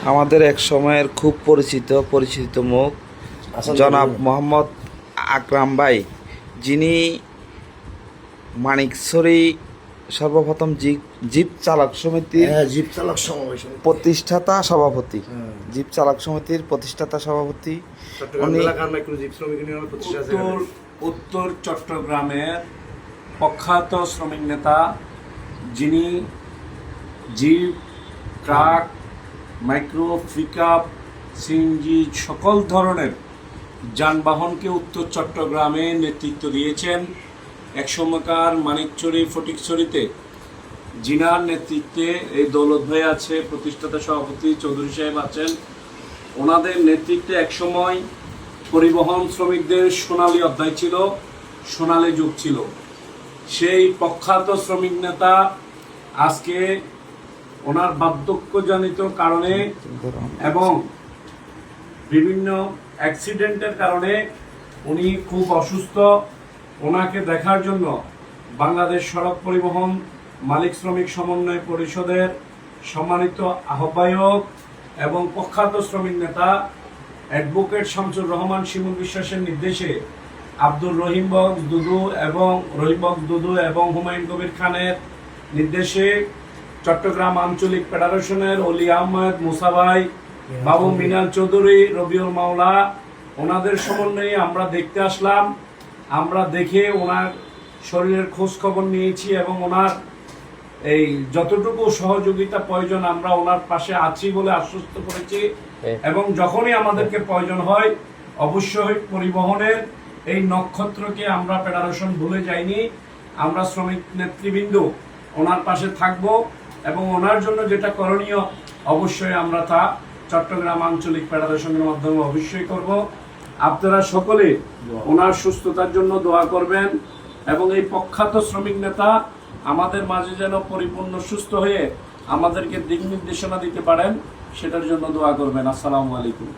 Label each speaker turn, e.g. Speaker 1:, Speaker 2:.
Speaker 1: আমাদের এক সময়ের খুব পরিচিত মুখ জনাব মোহাম্মদ আকরাম ভাই, যিনি মানিকছড়ি সর্বপ্রথম জিপ চালক সমিতির
Speaker 2: জিপ চালক সমাবেশ
Speaker 1: প্রতিষ্ঠাতা সভাপতি, জিপ চালক সমিতির প্রতিষ্ঠাতা সভাপতি। উনি
Speaker 3: উত্তর চট্টগ্রামের প্রখ্যাত শ্রমিক নেতা, যিনি jeep, truck, micro, pickup, CNG সকল ধরনের যানবাহনকে উত্তর চট্টগ্রামে নেতৃত্ব দিয়েছেন। এক সময়কার মানিকছড়ি ফটিকছড়িতে জিনার নেতৃত্বে এই দৌলত ভাই আছে, প্রতিষ্ঠাতা সভাপতি চৌধুরী সাহেব আছেন। ওনাদের নেতৃত্বে একসময় পরিবহন শ্রমিকদের সোনালী অধ্যায় ছিল, সোনালী যুগ ছিল। সেই প্রখ্যাত শ্রমিক নেতা আজকে ওনার বার্ধক্যজনিত কারণে এবং বিভিন্ন অ্যাক্সিডেন্টের কারণে উনি খুব অসুস্থ। ওনাকে দেখার জন্য বাংলাদেশ সড়ক পরিবহন মালিক শ্রমিক সমন্বয় পরিষদের সম্মানিত আহ্বায়ক এবং প্রখ্যাত শ্রমিক নেতা অ্যাডভোকেট শামসুর রহমান শিমুল বিশ্বাসের নির্দেশে আব্দুর রহিম বক্স দুদু এবং হুমায়ুন কবির খানের নির্দেশে চট্টগ্রাম আঞ্চলিক ফেডারেশনের অলি আহমেদ, মুসা ভাই, বাবু মিনাল চৌধুরী, রবিউল মাওলা, ওনাদের সমন্বয়ে আমরা দেখতে আসলাম। আমরা দেখে ওনার শরীরের খোঁজ খবর নিয়েছি এবং ওনার এই যতটুকু সহযোগিতা প্রয়োজন আমরা ওনার পাশে আছি বলে আশ্বস্ত করেছি। এবং যখনই আমাদেরকে প্রয়োজন হয় অবশ্যই পরিবহনের এই নক্ষত্রকে আমরা ফেডারেশন ভুলে যাইনি। আমরা শ্রমিক নেতৃবৃন্দ ওনার পাশে থাকব এবং ওনার জন্য যেটা করণীয় অবশ্যই আমরা তা চট্টগ্রাম আঞ্চলিক ফেডারেশনের মাধ্যমে অবশ্যই করব। আপনারা সকলে ওনার সুস্থতার জন্য দোয়া করবেন এবং এই প্রখ্যাত শ্রমিক নেতা আমাদের মাঝে যেন পরিপূর্ণ সুস্থ হয়ে আমাদেরকে দিক নির্দেশনা দিতে পারেন, সেটার জন্য দোয়া করবেন। আসসালামু আলাইকুম।